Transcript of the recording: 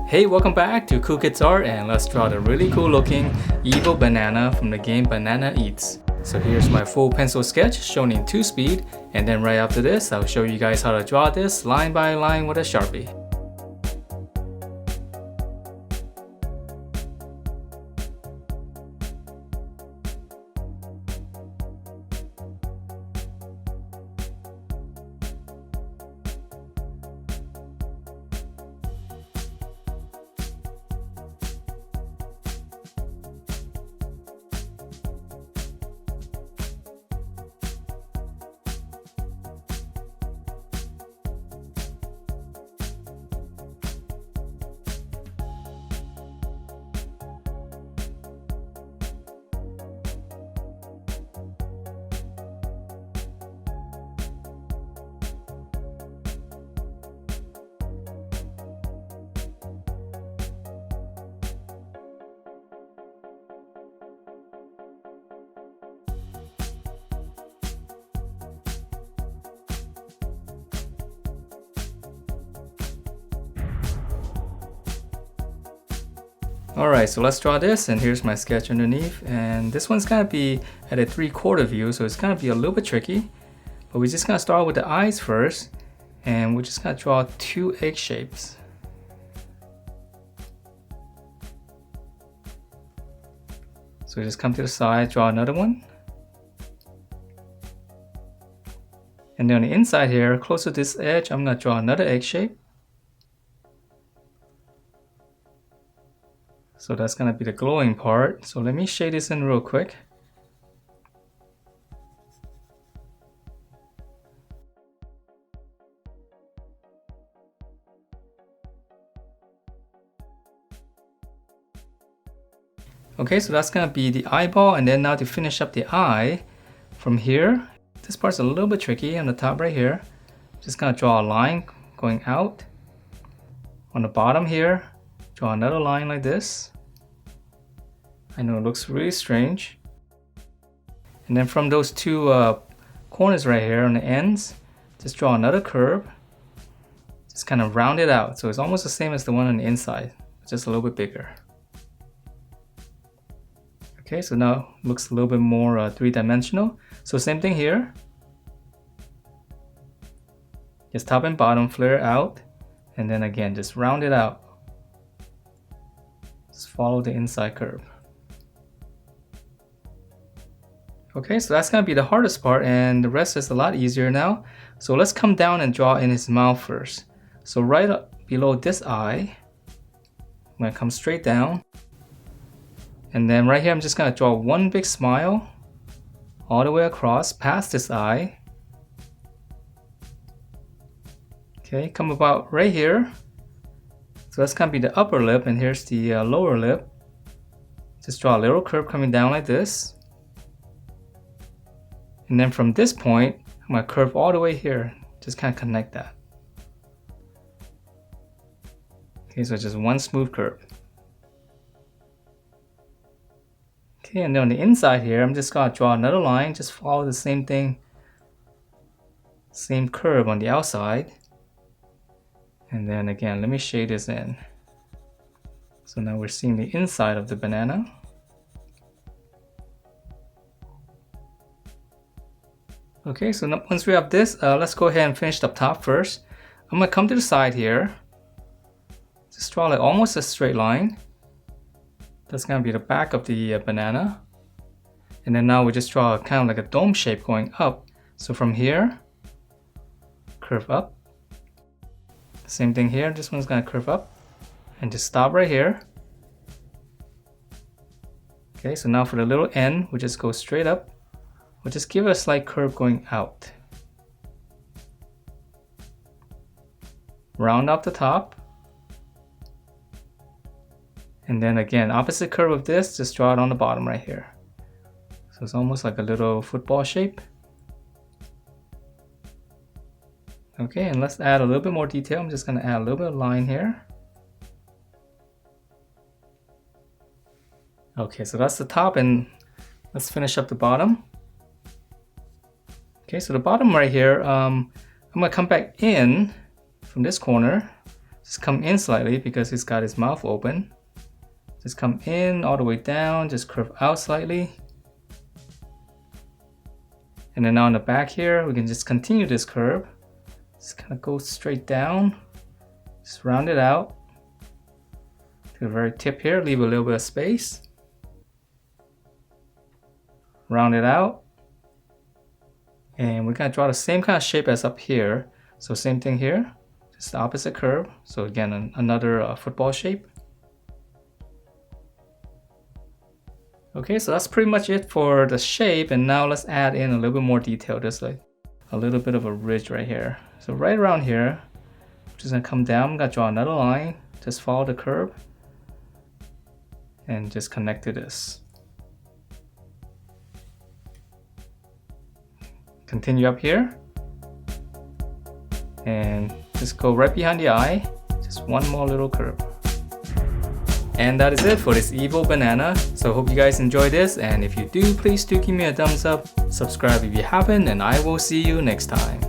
Hey, welcome back to Cool Kids Art, and let's draw the really cool looking evil banana from the game Banana Eats. So here's my full pencil sketch shown in 2 speed, and then right after this I'll show you guys how to draw this line by line with a sharpie. Alright, so let's draw this, and here's my sketch underneath, and this one's gonna be at a 3/4 view, so it's gonna be a little bit tricky, but we're just gonna start with the eyes first, and we're just gonna draw 2 egg shapes. So just come to the side, draw another one, and then on the inside here, close to this edge, I'm gonna draw another egg shape. So that's gonna be the glowing part. So let me shade this in real quick. Okay, so that's gonna be the eyeball, and then now to finish up the eye, from here, this part's a little bit tricky on the top right here. Just gonna draw a line going out. On the bottom here, draw another line like this. I know it looks really strange. And then from those 2 corners right here on the ends, just draw another curve. Just kind of round it out. So it's almost the same as the one on the inside, just a little bit bigger. Okay, so now it looks a little bit more 3-dimensional. So same thing here. Just top and bottom flare out. And then again, just round it out. Just follow the inside curve. Okay, so that's gonna be the hardest part, and the rest is a lot easier now. So let's come down and draw in his mouth first. So right up below this eye, I'm gonna come straight down. And then right here, I'm just gonna draw one big smile all the way across past this eye. Okay, come about right here. So that's gonna be the upper lip, and here's the lower lip. Just draw a little curve coming down like this. And then from this point, I'm gonna curve all the way here. Just kind of connect that. Okay, so just one smooth curve. Okay, and then on the inside here, I'm just gonna draw another line. Just follow the same thing, same curve on the outside. And then again, let me shade this in. So now we're seeing the inside of the banana. Okay, so now, once we have this, let's go ahead and finish up top first. I'm gonna come to the side here. Just draw like almost a straight line. That's gonna be the back of the banana. And then now we just draw kind of like a dome shape going up. So from here, curve up. Same thing here, this one's gonna curve up. And just stop right here. Okay, so now for the little end, we just go straight up. We'll just give it a slight curve going out. Round off the top. And then again, opposite curve of this, just draw it on the bottom right here. So it's almost like a little football shape. Okay, and let's add a little bit more detail. I'm just gonna add a little bit of line here. Okay, so that's the top, and let's finish up the bottom. Okay, so the bottom right here, I'm gonna come back in from this corner. Just come in slightly because he's got his mouth open. Just come in all the way down, just curve out slightly. And then on the back here, we can just continue this curve. Just kind of go straight down, just round it out to the very tip here, leave a little bit of space. Round it out. And we're gonna draw the same kind of shape as up here. So same thing here, just the opposite curve. So again, another football shape. Okay, so that's pretty much it for the shape, and now let's add in a little bit more detail. There's like a little bit of a ridge right here. So right around here, I'm just gonna come down, I'm gonna draw another line, just follow the curve, and just connect to this. Continue up here, and just go right behind the eye, just one more little curve. And that is it for this evil banana. So I hope you guys enjoy this, and if you do, please do give me a thumbs up, subscribe if you haven't, and I will see you next time.